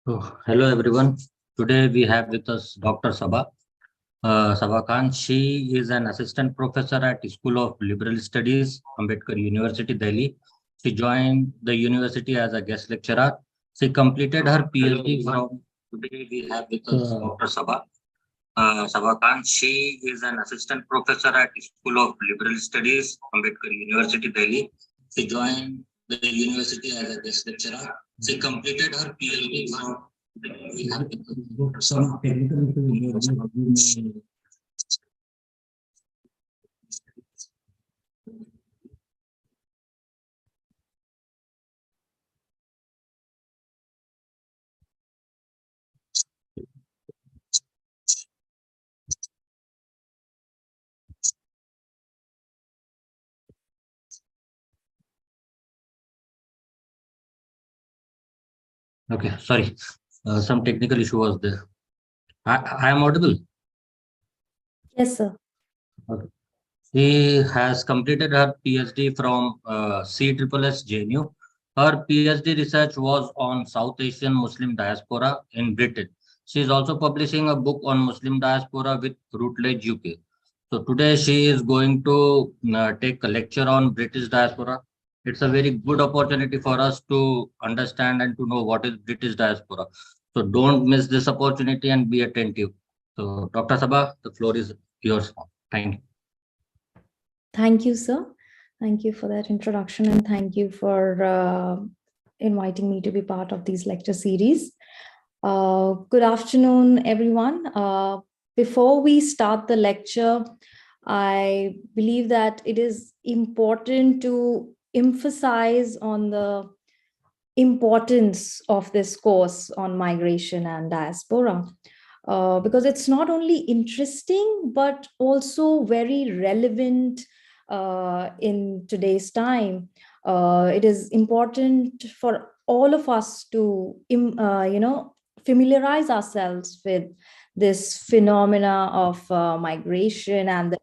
Hello everyone. Today we have with us Dr. Sabah. Sabah Khan. She is an assistant professor at School of Liberal Studies, Ambedkar University, Delhi. She joined the university as a guest lecturer. She completed her PhD from. Today we have with us Dr. Sabah. Sabah Khan. She is an assistant professor at School of Liberal Studies, Ambedkar University, Delhi. She joined the university as a guest lecturer. She completed her PhD from. We have some technical issues. Okay, sorry. Some technical issue was there. I am audible. Yes, sir. Okay. She has completed her PhD from CSSS JNU. Her PhD research was on South Asian Muslim diaspora in Britain. She is also publishing a book on Muslim diaspora with Routledge UK. So today she is going to take a lecture on British diaspora. It's a very good opportunity for us to understand and to know what is British diaspora. So don't miss this opportunity and be attentive. So Dr. Sabah, the floor is yours now. Thank you. Thank you, sir. Thank you for that introduction, and thank you for inviting me to be part of these lecture series. Good afternoon, everyone. Before we start the lecture, I believe that it is important to emphasize on the importance of this course on migration and diaspora. Because it's not only interesting, but also very relevant in today's time. It is important for all of us to, familiarize ourselves with this phenomena of migration and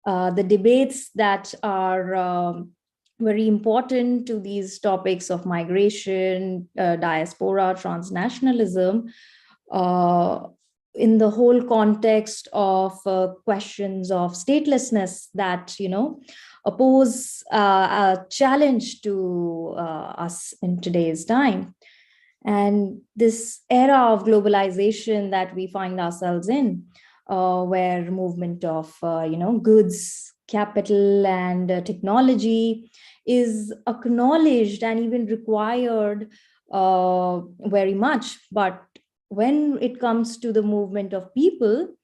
the debates that are very important to these topics of migration, diaspora, transnationalism, in the whole context of questions of statelessness that pose a challenge to us in today's time. And this era of globalization that we find ourselves in, where movement of goods, capital, and technology is acknowledged and even required very much, but when it comes to the movement of people,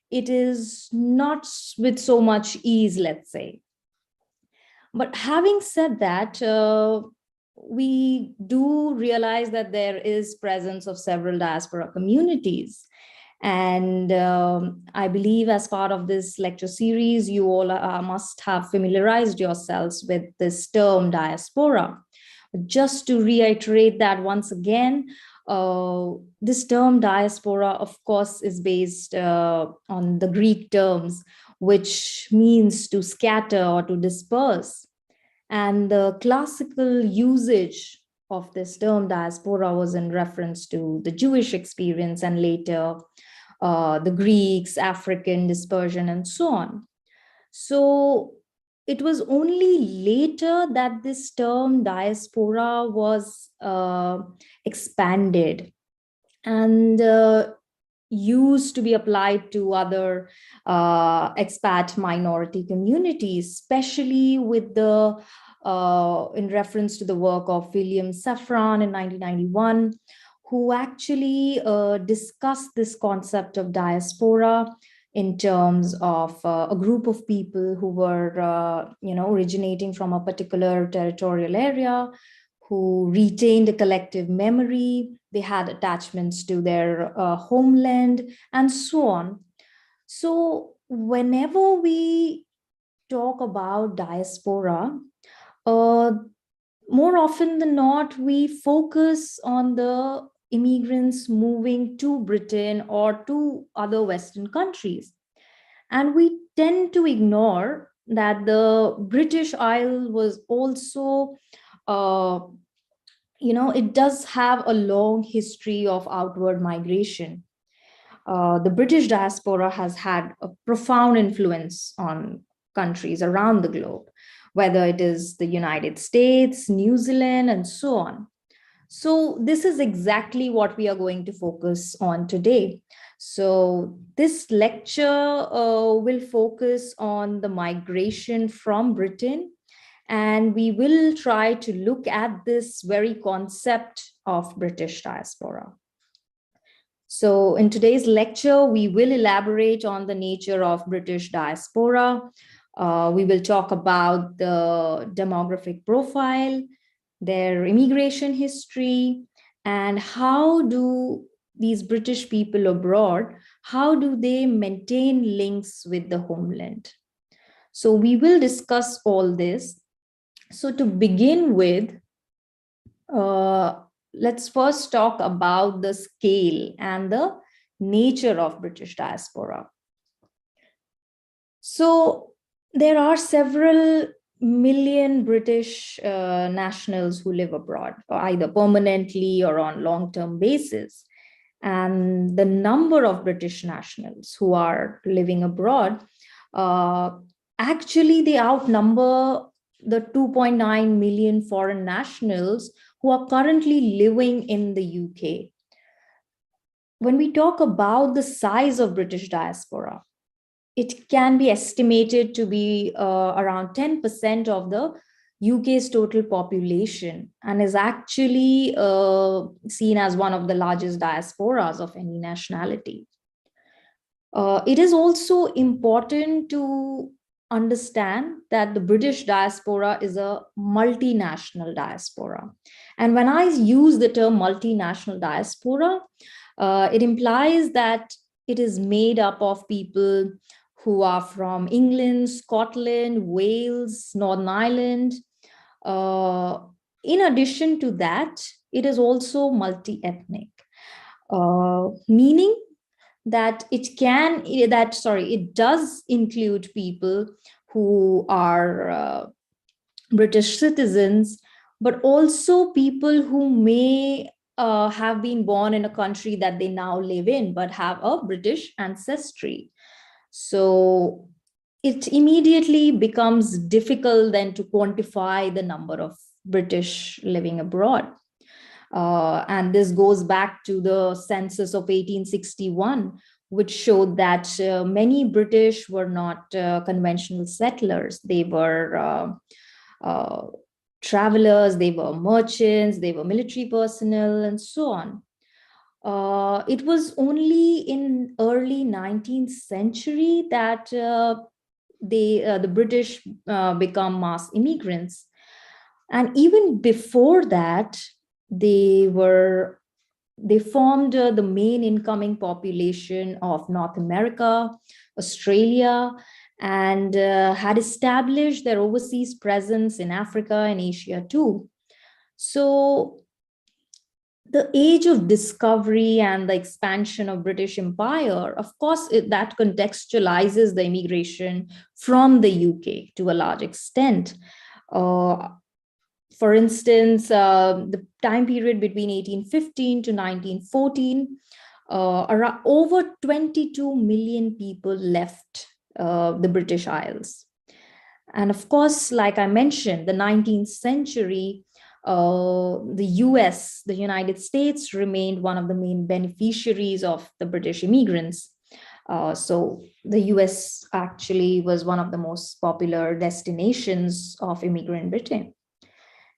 it is not with so much ease, let's say. But having said that, we do realize that there is presence of several diaspora communities. And I believe as part of this lecture series, you all must have familiarized yourselves with this term diaspora. Just to reiterate that once again, this term diaspora, of course, is based on the Greek terms, which means to scatter or to disperse. And the classical usage of this term diaspora was in reference to the Jewish experience and later the Greeks, African dispersion, and so on. So it was only later that this term diaspora was expanded and used to be applied to other expat minority communities, especially with the in reference to the work of William Safran in 1991, who actually discussed this concept of diaspora in terms of a group of people who were, originating from a particular territorial area, who retained a collective memory, they had attachments to their homeland, and so on. So whenever we talk about diaspora, more often than not, we focus on the immigrants moving to Britain or to other Western countries. And we tend to ignore that the British Isle was also it does have a long history of outward migration. The British diaspora has had a profound influence on countries around the globe, whether it is the United States, New Zealand, and so on. So, this is exactly what we are going to focus on today. So, this lecture will focus on the migration from Britain, and we will try to look at this very concept of British diaspora. So, in today's lecture, we will elaborate on the nature of British diaspora. We will talk about the demographic profile, their immigration history, and how do these British people abroad, how do they maintain links with the homeland? So we will discuss all this. So to begin with, let's first talk about the scale and the nature of British diaspora. So there are several million British nationals who live abroad, either permanently or on long-term basis. And the number of British nationals who are living abroad, actually they outnumber the 2.9 million foreign nationals who are currently living in the UK. When we talk about the size of British diaspora, it can be estimated to be around 10% of the UK's total population, and is actually seen as one of the largest diasporas of any nationality. It is also important to understand that the British diaspora is a multinational diaspora. And when I use the term multinational diaspora, it implies that it is made up of people who are from England, Scotland, Wales, Northern Ireland. In addition to that, it is also multi-ethnic, meaning that it does include people who are British citizens, but also people who may have been born in a country that they now live in, but have a British ancestry. So it immediately becomes difficult then to quantify the number of British living abroad. And this goes back to the census of 1861, which showed that many British were not conventional settlers. They were travelers, they were merchants, they were military personnel, and so on. It was only in early 19th century that the British become mass immigrants. And even before that, they formed the main incoming population of North America, Australia, and had established their overseas presence in Africa and Asia too. So the age of discovery and the expansion of British Empire, of course, that contextualizes the immigration from the UK to a large extent. For instance, the time period between 1815 to 1914, over 22 million people left the British Isles. And of course, like I mentioned, the 19th century, the US, the United States, remained one of the main beneficiaries of the British immigrants. So the US actually was one of the most popular destinations of immigrant Britain.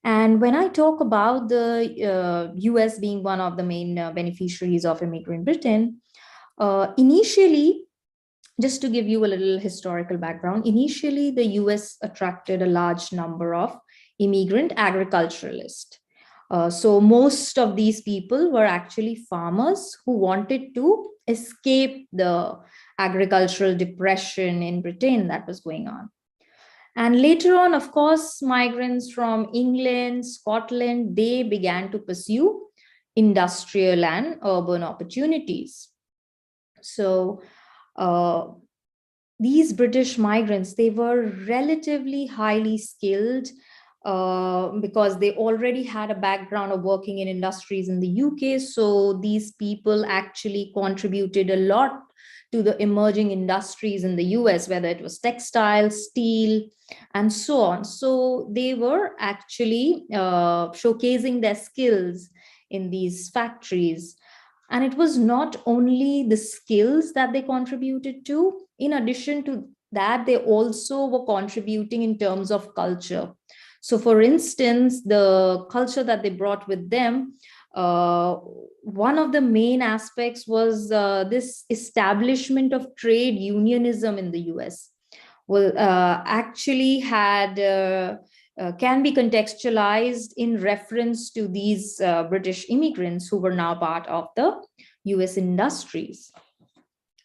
And when I talk about the US being one of the main beneficiaries of immigrant Britain, initially, just to give you a little historical background, initially the US attracted a large number of immigrant agriculturalists. So most of these people were actually farmers who wanted to escape the agricultural depression in Britain that was going on. And later on, of course, migrants from England, Scotland, they began to pursue industrial and urban opportunities. So these British migrants, they were relatively highly skilled because they already had a background of working in industries in the UK. So these people actually contributed a lot to the emerging industries in the US, whether it was textile, steel, and so on. So they were actually showcasing their skills in these factories. And it was not only the skills that they contributed to, in addition to that, they also were contributing in terms of culture. So, for instance, the culture that they brought with them, one of the main aspects was this establishment of trade unionism in the US. Well, actually had can be contextualized in reference to these British immigrants who were now part of the US industries.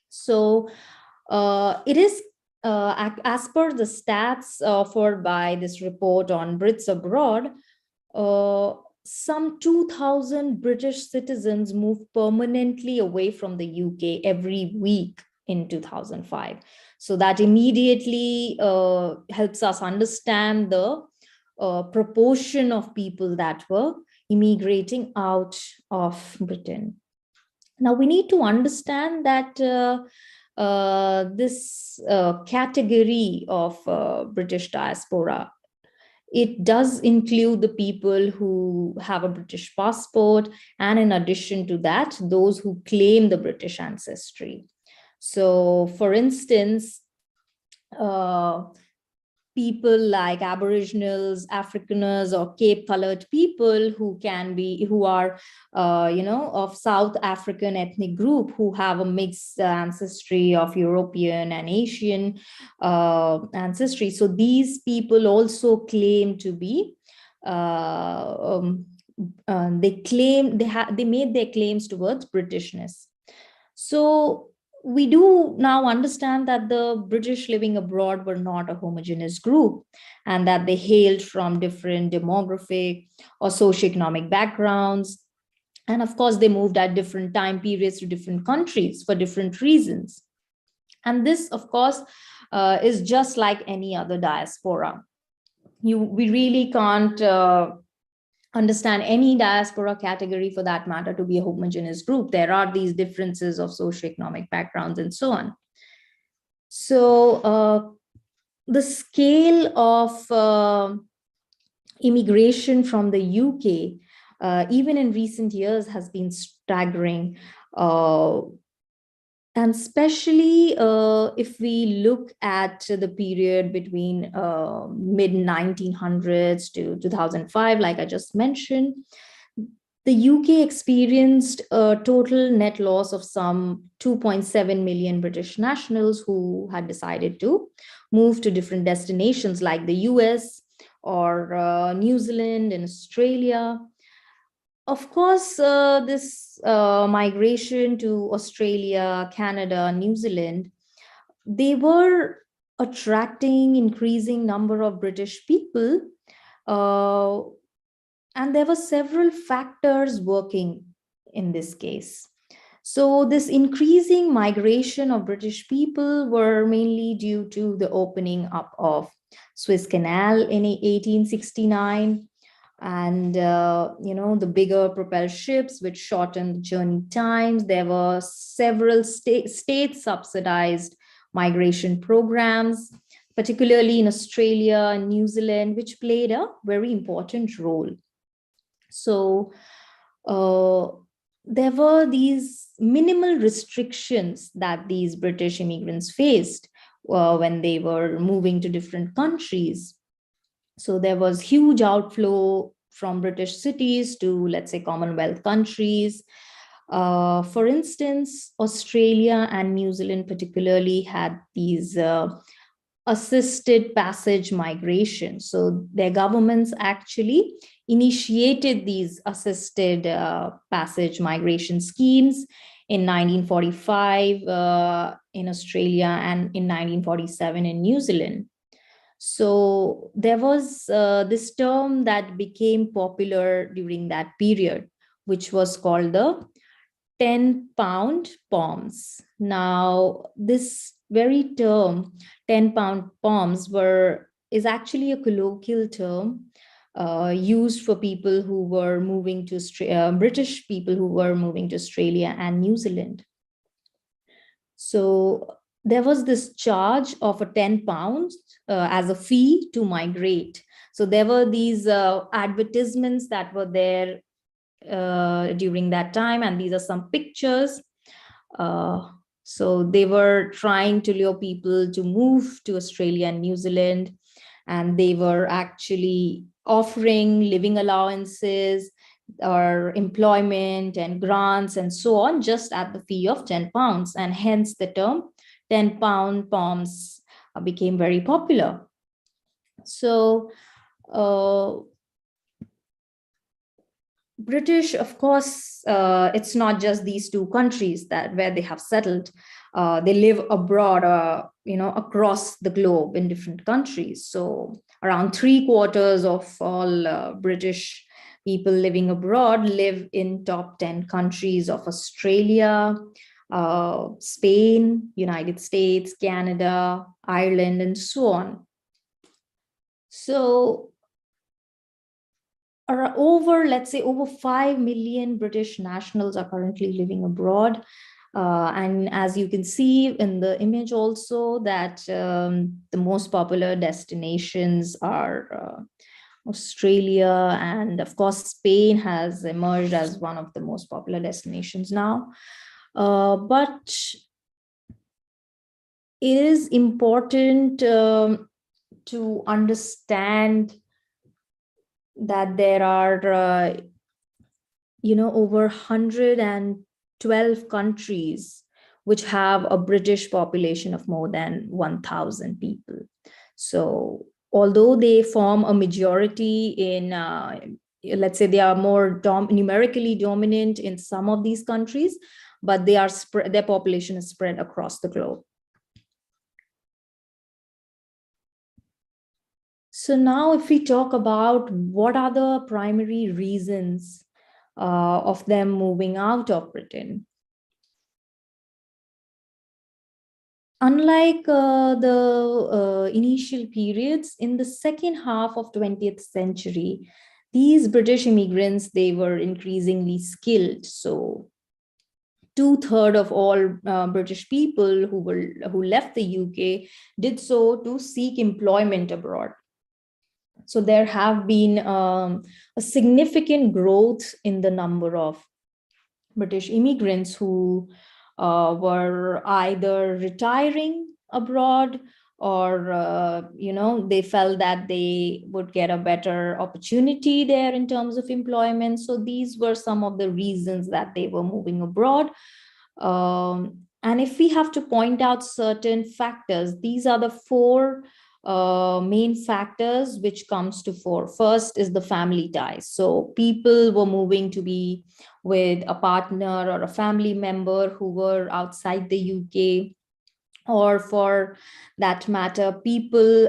So it is as per the stats offered by this report on Brits abroad, some 2,000 British citizens moved permanently away from the UK every week in 2005. So that immediately helps us understand the proportion of people that were immigrating out of Britain. Now, we need to understand that this category of British diaspora, it does include the people who have a British passport, and in addition to that, those who claim the British ancestry. So, for instance, people like Aboriginals, Afrikaners, or Cape colored people who are, of South African ethnic group, who have a mixed ancestry of European and Asian ancestry. So these people also claim to be, they made their claims towards Britishness. So we do now understand that the British living abroad were not a homogeneous group, and that they hailed from different demographic or socioeconomic backgrounds. And of course, they moved at different time periods to different countries for different reasons. And this, of course, is just like any other diaspora. We really can't understand any diaspora category, for that matter, to be a homogeneous group. There are these differences of socioeconomic backgrounds and so on. So the scale of immigration from the UK, even in recent years, has been staggering. And especially if we look at the period between mid 1900s to 2005, like I just mentioned, the UK experienced a total net loss of some 2.7 million British nationals who had decided to move to different destinations like the US or New Zealand and Australia. Of course, this migration to Australia, Canada, New Zealand, they were attracting increasing number of British people, and there were several factors working in this case. So this increasing migration of British people were mainly due to the opening up of Suez Canal in 1869, and the bigger propelled ships which shortened journey times. There were several state subsidized migration programs, particularly in Australia and New Zealand, which played a very important role. So there were these minimal restrictions that these British immigrants faced when they were moving to different countries. So there was huge outflow from British cities to, let's say, Commonwealth countries. For instance, Australia and New Zealand particularly had these assisted passage migration. So their governments actually initiated these assisted passage migration schemes in 1945 in Australia and in 1947 in New Zealand. So there was this term that became popular during that period, which was called the 10-pound poms. Now, this very term, 10-pound poms, is actually a colloquial term used for people who were moving to British people who were moving to Australia and New Zealand. So there was this charge of a £10 as a fee to migrate. So there were these advertisements that were there during that time, and these are some pictures. So they were trying to lure people to move to Australia and New Zealand, and they were actually offering living allowances or employment and grants and so on, just at the fee of £10. And hence the term £10 POMs became very popular. So British, of course, it's not just these two countries that where they have settled. They live abroad, across the globe in different countries. So around 3/4 of all British people living abroad live in top 10 countries of Australia, Spain, United States, Canada, Ireland, and so on. So let's say over 5 million British nationals are currently living abroad. And as you can see in the image also, that the most popular destinations are Australia, and of course Spain has emerged as one of the most popular destinations now. But it is important to understand that there are over 112 countries which have a British population of more than 1,000 people. So although they form a majority in, let's say they are more numerically dominant in some of these countries, but they are their population is spread across the globe. So now if we talk about what are the primary reasons of them moving out of Britain. Unlike the initial periods, in the second half of 20th century, these British immigrants, they were increasingly skilled. So 2/3 of all British people who left the UK did so to seek employment abroad. So there have been a significant growth in the number of British immigrants who were either retiring abroad or, they felt that they would get a better opportunity there in terms of employment. So these were some of the reasons that they were moving abroad. And if we have to point out certain factors, these are the four main factors which comes to fore. First is the family ties. So people were moving to be with a partner or a family member who were outside the UK, or for that matter,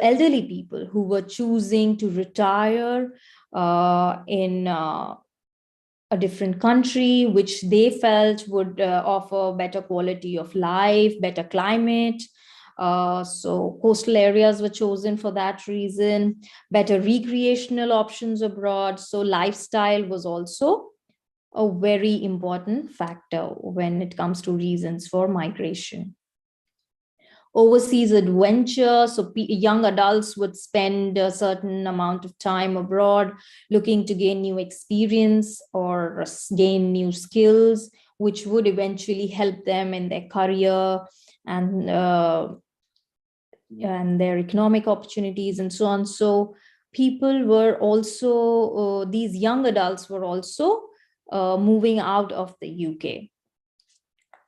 elderly people who were choosing to retire in a different country, which they felt would offer better quality of life, better climate. So coastal areas were chosen for that reason, better recreational options abroad. So lifestyle was also a very important factor when it comes to reasons for migration. Overseas adventure, so young adults would spend a certain amount of time abroad looking to gain new experience or gain new skills, which would eventually help them in their career and their economic opportunities and so on. So people were also, these young adults were also moving out of the UK.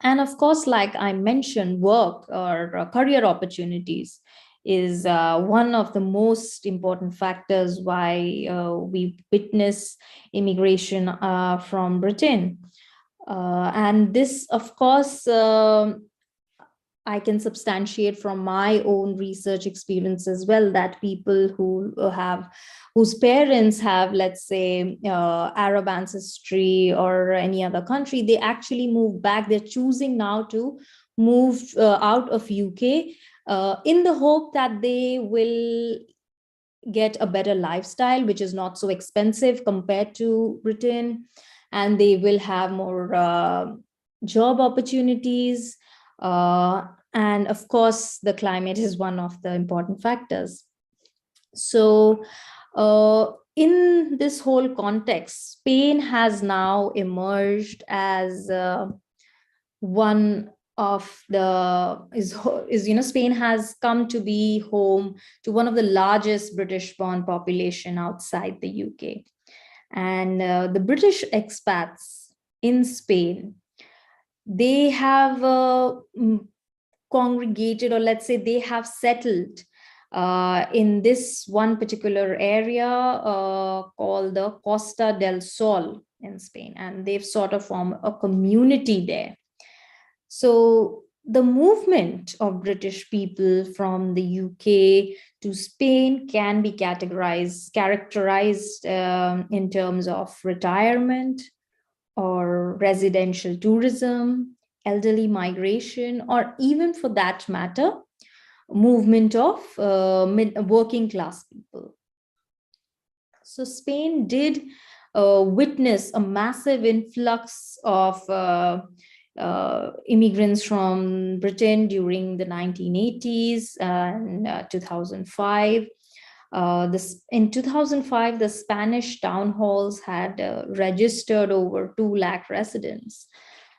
And of course, like I mentioned, work or career opportunities is one of the most important factors why we witness immigration from Britain. And this, of course, I can substantiate from my own research experience as well, that people whose parents have, let's say, Arab ancestry or any other country, they actually move back. They're choosing now to move out of UK in the hope that they will get a better lifestyle, which is not so expensive compared to Britain, and they will have more job opportunities. And of course, the climate is one of the important factors. So, in this whole context, Spain has now emerged as one of the Spain has come to be home to one of the largest British born population outside the UK. And the British expats in Spain, they have congregated, or let's say they have settled in this one particular area called the Costa del Sol in Spain, and they've sort of formed a community there. So the movement of British people from the UK to Spain can be characterized in terms of retirement or residential tourism, elderly migration, or even for that matter, movement of working class people. So Spain did witness a massive influx of immigrants from Britain during the 1980s and 2005. In 2005, the Spanish town halls had registered over 2 lakh residents.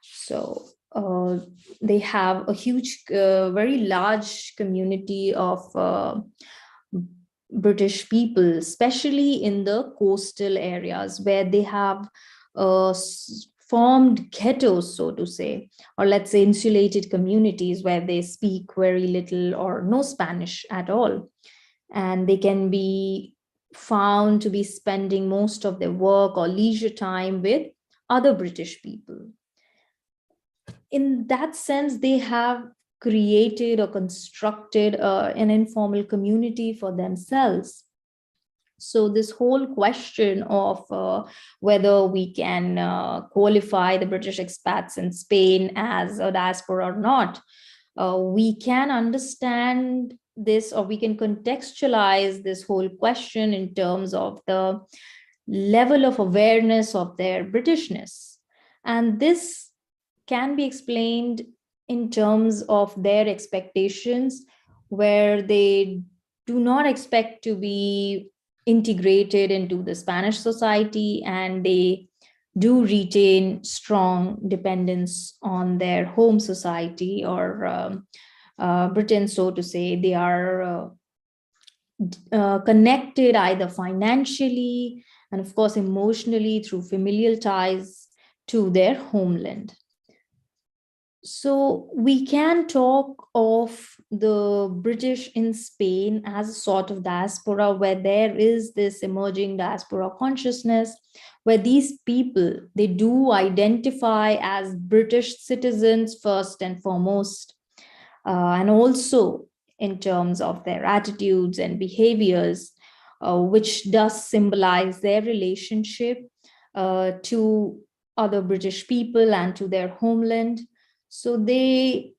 So they have a huge, very large community of British people, especially in the coastal areas where they have formed ghettos, so to say, or let's say insulated communities where they speak very little or no Spanish at all. And they can be found to be spending most of their work or leisure time with other British people. In that sense, they have created or constructed an informal community for themselves. So this whole question of whether we can qualify the British expats in Spain as a diaspora or not, we can understand this, or we can contextualize this whole question in terms of the level of awareness of their Britishness. And this can be explained in terms of their expectations, where they do not expect to be integrated into the Spanish society, and they do retain strong dependence on their home society or Britain, so to say. They are connected either financially and, of course, emotionally through familial ties to their homeland. So we can talk of the British in Spain as a sort of diaspora, where there is this emerging diaspora consciousness, where these people, they do identify as British citizens first and foremost, and also in terms of their attitudes and behaviors, which does symbolize their relationship to other British people and to their homeland. So they,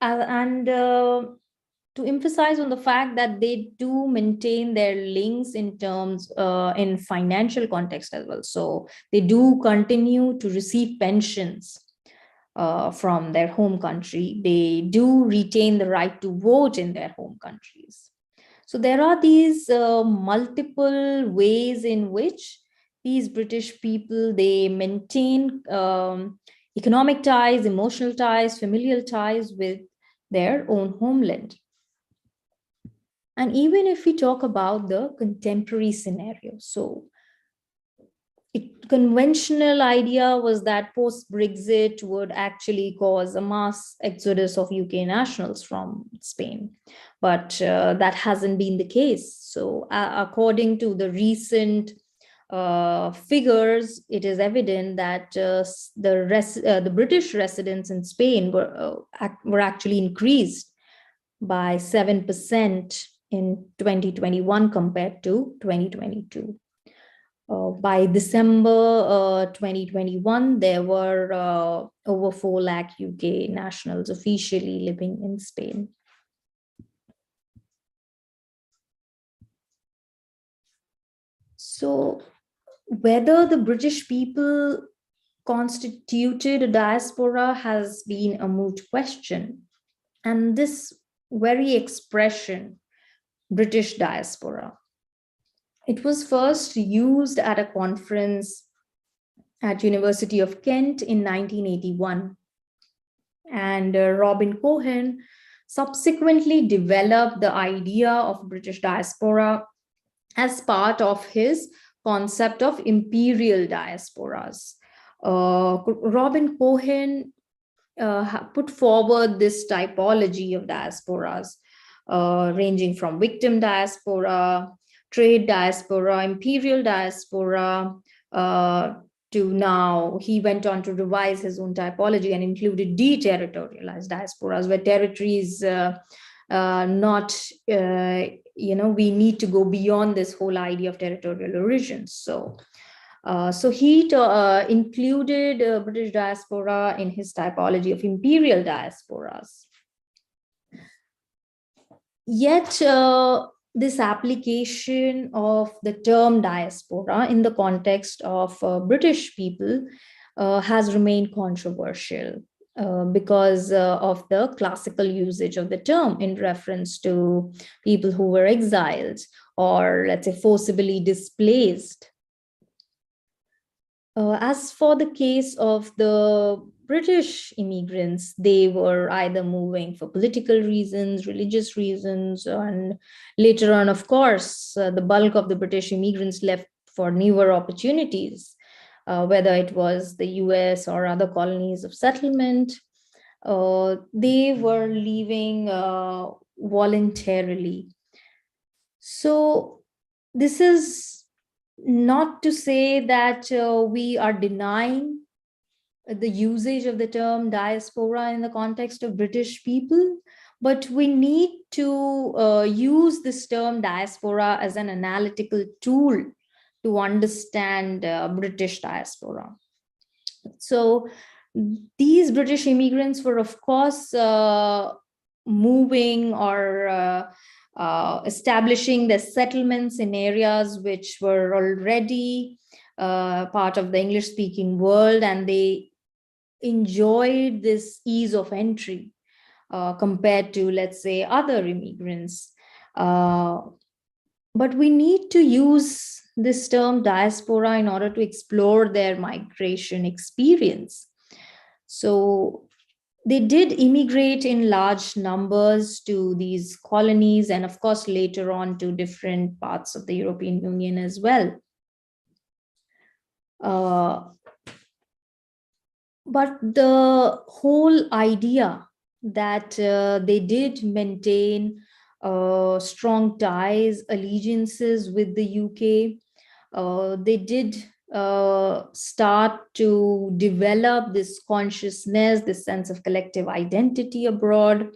to emphasize on the fact that they do maintain their links in terms in financial context as well. So they do continue to receive pensions from their home country. They do retain the right to vote in their home countries. So there are these multiple ways in which these British people, they maintain economic ties, emotional ties, familial ties with their own homeland. And even if we talk about the contemporary scenario, so conventional idea was that post-Brexit would actually cause a mass exodus of UK nationals from Spain, but that hasn't been the case. So according to the recent figures, it is evident that the British residents in Spain were actually increased by 7% in 2021 compared to 2022. By December 2021, there were over 4 lakh UK nationals officially living in Spain. So whether the British people constituted a diaspora has been a moot question. And this very expression, British diaspora, it was first used at a conference at University of Kent in 1981. And Robin Cohen subsequently developed the idea of British diaspora as part of his concept of imperial diasporas. Robin Cohen put forward this typology of diasporas, ranging from victim diaspora, trade diaspora, imperial diaspora, to now he went on to revise his own typology and included deterritorialized diasporas, where territories not, we need to go beyond this whole idea of territorial origins. So he included British diaspora in his typology of imperial diasporas. Yet, this application of the term diaspora in the context of British people has remained controversial because of the classical usage of the term in reference to people who were exiled or, let's say, forcibly displaced. As for the case of the British immigrants, they were either moving for political reasons, religious reasons, and later on, of course, the bulk of the British immigrants left for newer opportunities, whether it was the US or other colonies of settlement. They were leaving voluntarily. So this is not to say that we are denying the usage of the term diaspora in the context of British people, but we need to use this term diaspora as an analytical tool to understand British diaspora. So these British immigrants were, of course, moving or establishing their settlements in areas which were already part of the English-speaking world, and they enjoyed this ease of entry compared to, let's say, other immigrants. But we need to use this term diaspora in order to explore their migration experience. So they did immigrate in large numbers to these colonies, and of course, later on to different parts of the European Union as well. But the whole idea that they did maintain strong ties, allegiances with the UK, they did start to develop this consciousness, this sense of collective identity abroad.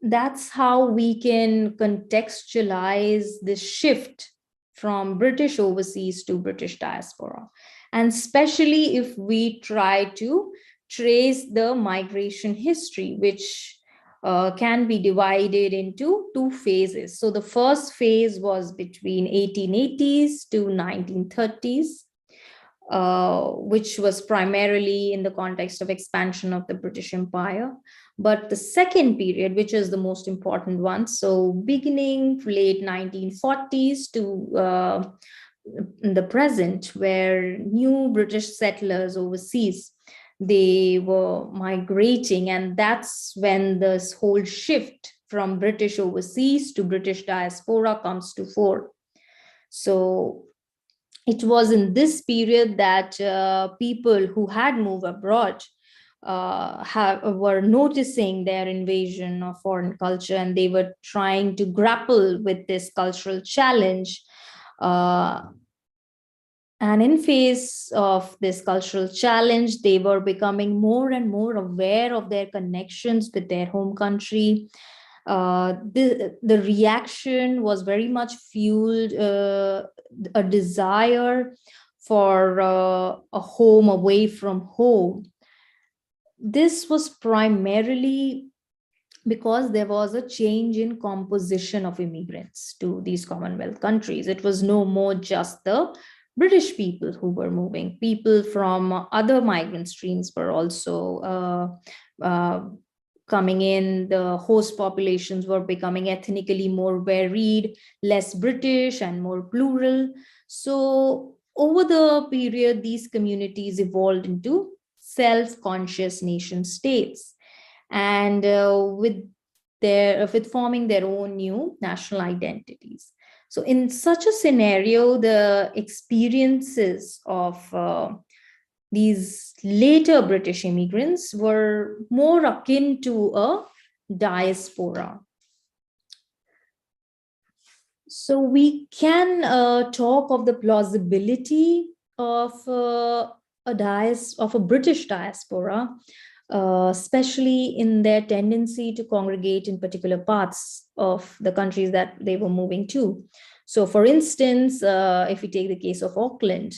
That's how we can contextualize this shift from British overseas to British diaspora. And especially if we try to trace the migration history, which can be divided into two phases. So the first phase was between 1880s to 1930s, which was primarily in the context of expansion of the British Empire. But the second period, which is the most important one, so beginning late 1940s to the present, where new British settlers overseas, they were migrating, and that's when this whole shift from British overseas to British diaspora comes to fore. So it was in this period that people who had moved abroad were noticing their invasion of foreign culture, and they were trying to grapple with this cultural challenge. And in face of this cultural challenge, they were becoming more and more aware of their connections with their home country. The reaction was very much fueled a desire for a home away from home. This was primarily because there was a change in composition of immigrants to these Commonwealth countries. It was no more just the British people who were moving. People from other migrant streams were also coming in. The host populations were becoming ethnically more varied, less British and more plural. So over the period, these communities evolved into self-conscious nation states, and with forming their own new national identities. So in such a scenario, the experiences of these later British immigrants were more akin to a diaspora. So we can talk of the plausibility of a British diaspora, especially in their tendency to congregate in particular parts of the countries that they were moving to. So, for instance, if we take the case of Auckland,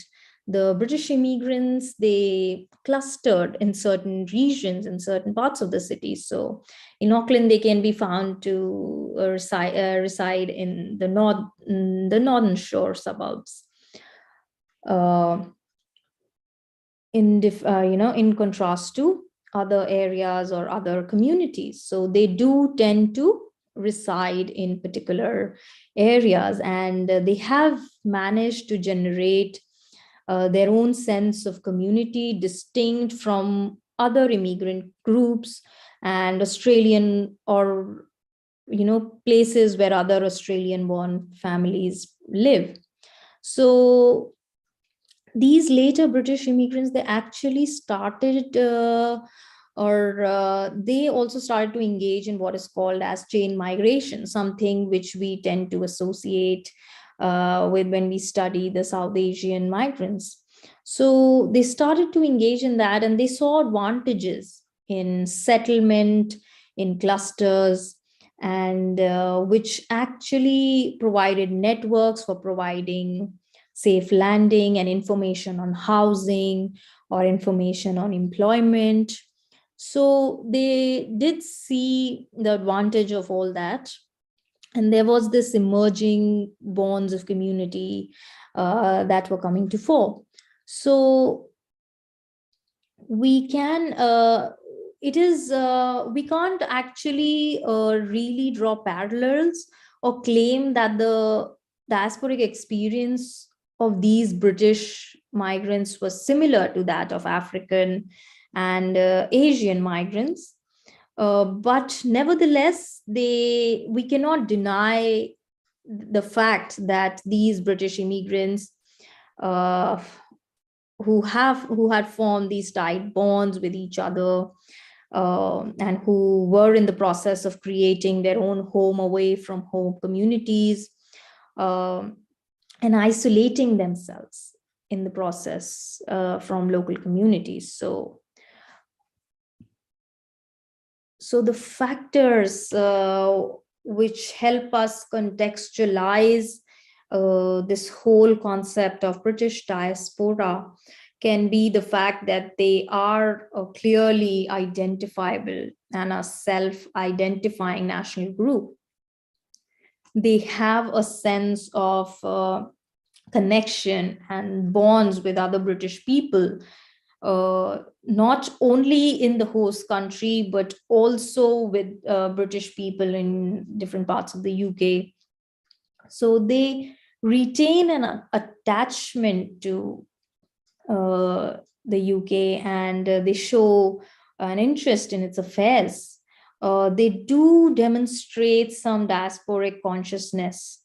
the British immigrants, they clustered in certain regions, in certain parts of the city. So in Auckland, they can be found to reside in the northern shore suburbs. In contrast to other areas or other communities. So they do tend to reside in particular areas, and they have managed to generate their own sense of community distinct from other immigrant groups and Australian or places where other Australian born families live. So these later British immigrants, they actually started they also started to engage in what is called as chain migration, something which we tend to associate with when we study the South Asian migrants. So they started to engage in that, and they saw advantages in settlement, in clusters, and which actually provided networks for providing safe landing and information on housing or information on employment. So they did see the advantage of all that. And there was this emerging bonds of community that were coming to fore. So we can, we can't actually really draw parallels or claim that the diasporic experience of these British migrants was similar to that of African and Asian migrants. But nevertheless, we cannot deny the fact that these British immigrants who had formed these tight bonds with each other and who were in the process of creating their own home away from home communities and isolating themselves in the process from local communities. So the factors which help us contextualize this whole concept of British diaspora can be the fact that they are clearly identifiable and a self-identifying national group. They have a sense of connection and bonds with other British people, not only in the host country, but also with British people in different parts of the UK. So they retain an attachment to the UK, and they show an interest in its affairs. They do demonstrate some diasporic consciousness.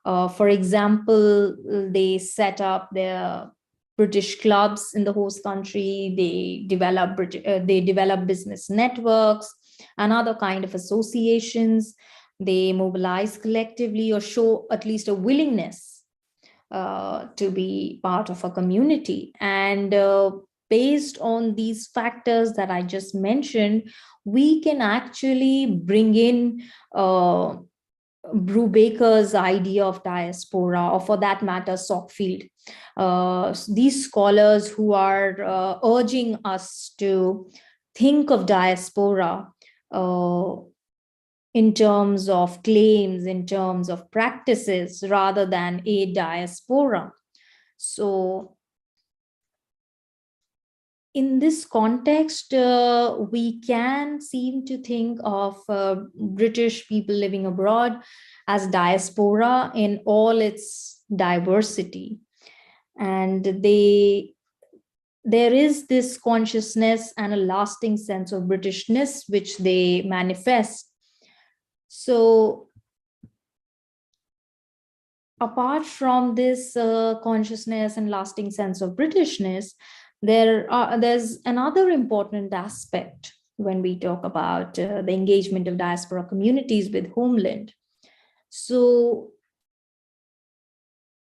For example, they set up their British clubs in the host country. They develop business networks and other kind of associations. They mobilize collectively or show at least a willingness to be part of a community. And based on these factors that I just mentioned, we can actually bring in Brubaker's idea of diaspora, or for that matter, Sockfield. These scholars who are urging us to think of diaspora in terms of claims, in terms of practices, rather than a diaspora. So in this context, we can seem to think of British people living abroad as diaspora in all its diversity. And there is this consciousness and a lasting sense of Britishness which they manifest. So apart from this consciousness and lasting sense of Britishness, there's another important aspect when we talk about the engagement of diaspora communities with homeland. So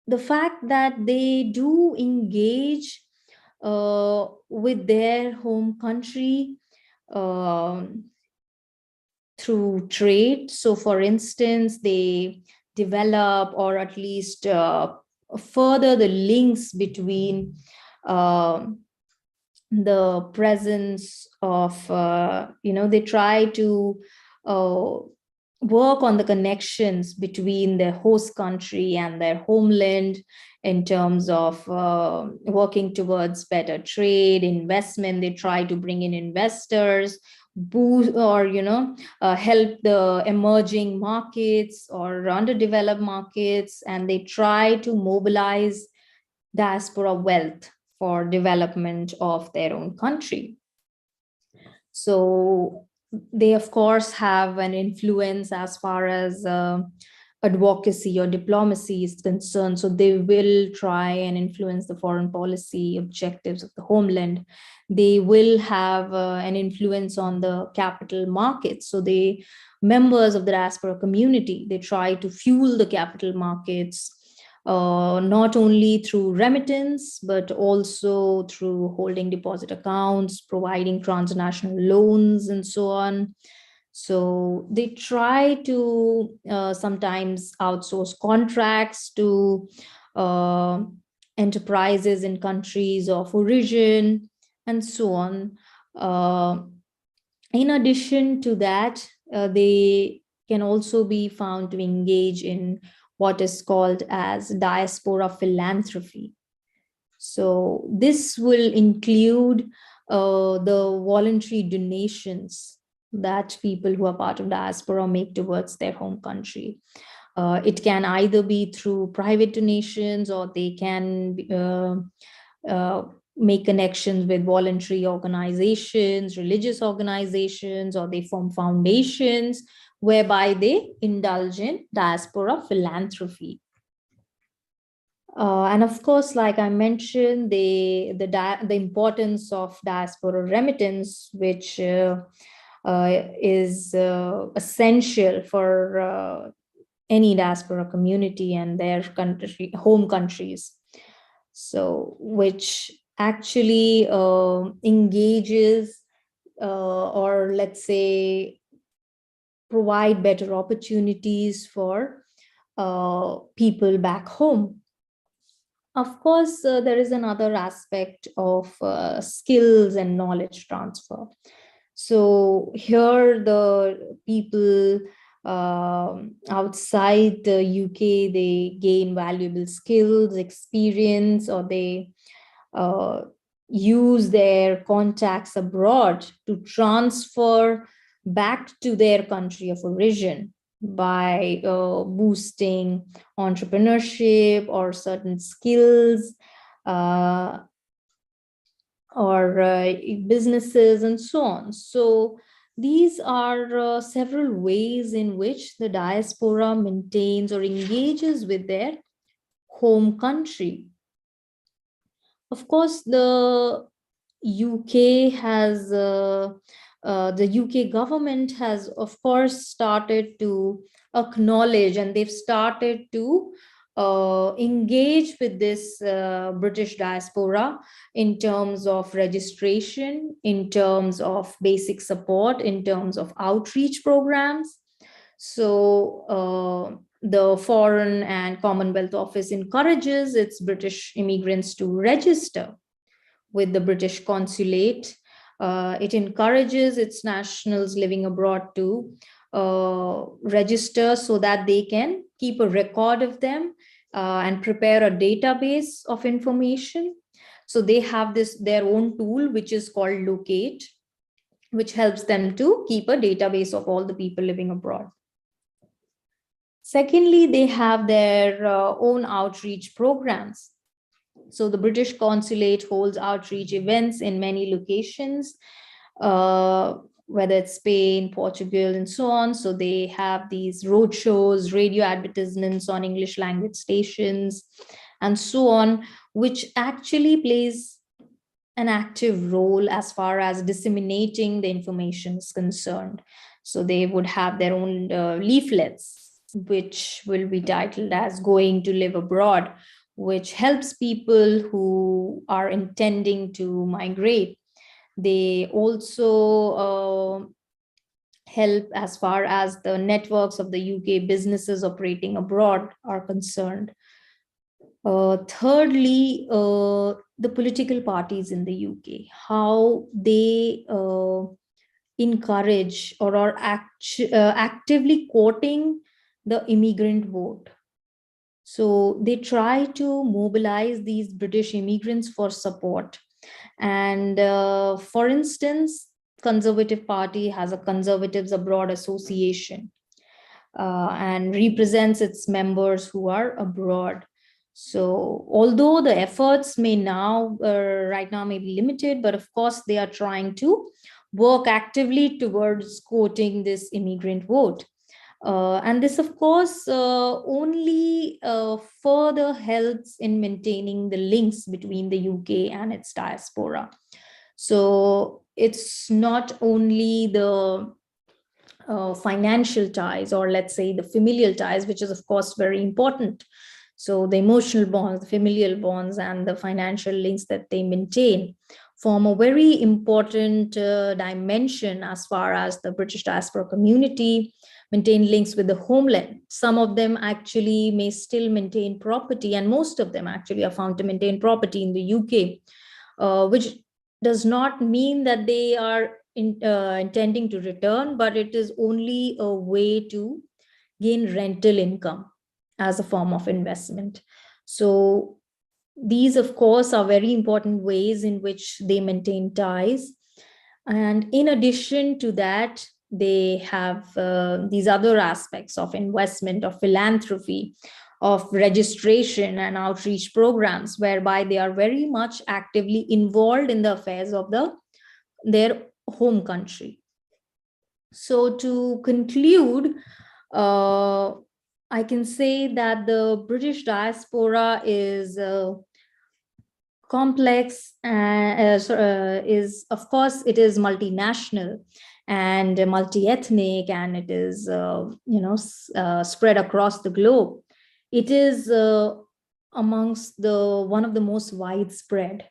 the fact that they do engage with their home country through trade. So for instance, they develop or at least further the links between the presence of, they try to work on the connections between their host country and their homeland in terms of working towards better trade, investment. They try to bring in investors, boost or help the emerging markets or underdeveloped markets, and they try to mobilize diaspora wealth for development of their own country. So they of course have an influence as far as advocacy or diplomacy is concerned. So they will try and influence the foreign policy objectives of the homeland. They will have an influence on the capital markets. So they, members of the diaspora community, they try to fuel the capital markets, not only through remittance, but also through holding deposit accounts, providing transnational loans, and so on. So they try to sometimes outsource contracts to enterprises in countries of origin, and so on. In addition to that, they can also be found to engage in what is called as diaspora philanthropy. So this will include the voluntary donations that people who are part of diaspora make towards their home country. It can either be through private donations, or they can make connections with voluntary organizations, religious organizations, or they form foundations whereby they indulge in diaspora philanthropy. And of course, like I mentioned, the importance of diaspora remittance, which is essential for any diaspora community and their country, home countries. So, which actually engages or let's say provide better opportunities for people back home. Of course, there is another aspect of skills and knowledge transfer. So here the people outside the UK, they gain valuable skills, experience, or they use their contacts abroad to transfer back to their country of origin by boosting entrepreneurship or certain skills or businesses and so on. So these are several ways in which the diaspora maintains or engages with their home country. Of course, the UK has the UK government has, of course, started to acknowledge, and they've started to engage with this British diaspora in terms of registration, in terms of basic support, in terms of outreach programs. So the Foreign and Commonwealth Office encourages its British immigrants to register with the British consulate. It encourages its nationals living abroad to register so that they can keep a record of them and prepare a database of information. So they have their own tool, which is called Locate, which helps them to keep a database of all the people living abroad. Secondly, they have their own outreach programs. So the British consulate holds outreach events in many locations, whether it's Spain, Portugal, and so on. So they have these road shows, radio advertisements on English language stations, and so on, which actually plays an active role as far as disseminating the information is concerned. So they would have their own leaflets, which will be titled as Going to Live Abroad, which helps people who are intending to migrate. They also help as far as the networks of the UK businesses operating abroad are concerned. Thirdly, the political parties in the UK, how they encourage or are actively quoting the immigrant vote. So they try to mobilize these British immigrants for support. And for instance, Conservative Party has a Conservatives Abroad Association and represents its members who are abroad. So although the efforts may now, right now may be limited, but of course they are trying to work actively towards quoting this immigrant vote. And this, of course, only further helps in maintaining the links between the UK and its diaspora. So it's not only the financial ties, or let's say the familial ties, which is, of course, very important. So the emotional bonds, the familial bonds, and the financial links that they maintain form a very important dimension as far as the British diaspora community maintain links with the homeland. Some of them actually may still maintain property, and most of them actually are found to maintain property in the UK, which does not mean that they are intending to return, but it is only a way to gain rental income as a form of investment. So these, of course, are very important ways in which they maintain ties. And in addition to that, they have these other aspects of investment, of philanthropy, of registration and outreach programs, whereby they are very much actively involved in the affairs of their home country. So to conclude, I can say that the British diaspora is complex, is, of course, it is multinational and multi-ethnic, and it is spread across the globe. It is amongst one of the most widespread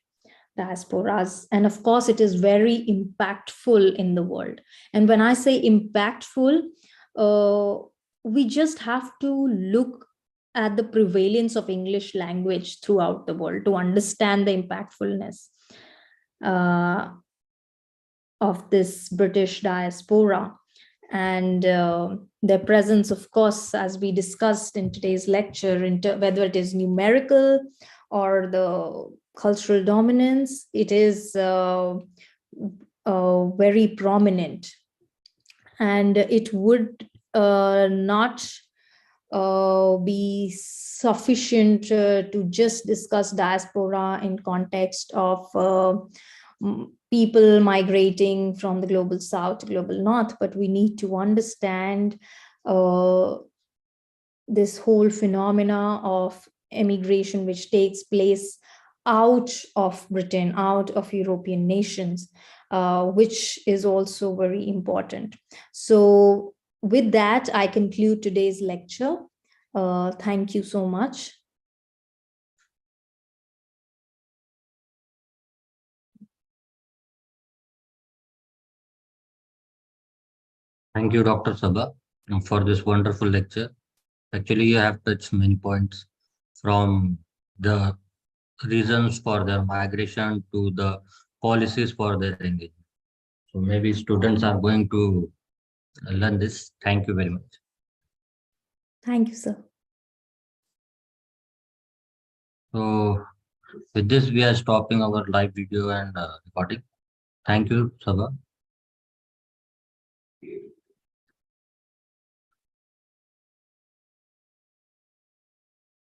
diasporas, and of course it is very impactful in the world. And when I say impactful, we just have to look at the prevalence of English language throughout the world to understand the impactfulness of this British diaspora. And their presence, of course, as we discussed in today's lecture, whether it is numerical or the cultural dominance, it is very prominent. And it would not be sufficient to just discuss diaspora in context of people migrating from the global south to global north, but we need to understand this whole phenomena of immigration which takes place out of Britain, out of European nations, which is also very important. So with that, I conclude today's lecture. Thank you so much. Thank you, Dr. Sabah, for this wonderful lecture. Actually, you have touched many points, from the reasons for their migration to the policies for their engagement. So maybe students are going to learn this. Thank you very much. Thank you, sir. So with this, we are stopping our live video and recording. Thank you, Sabah.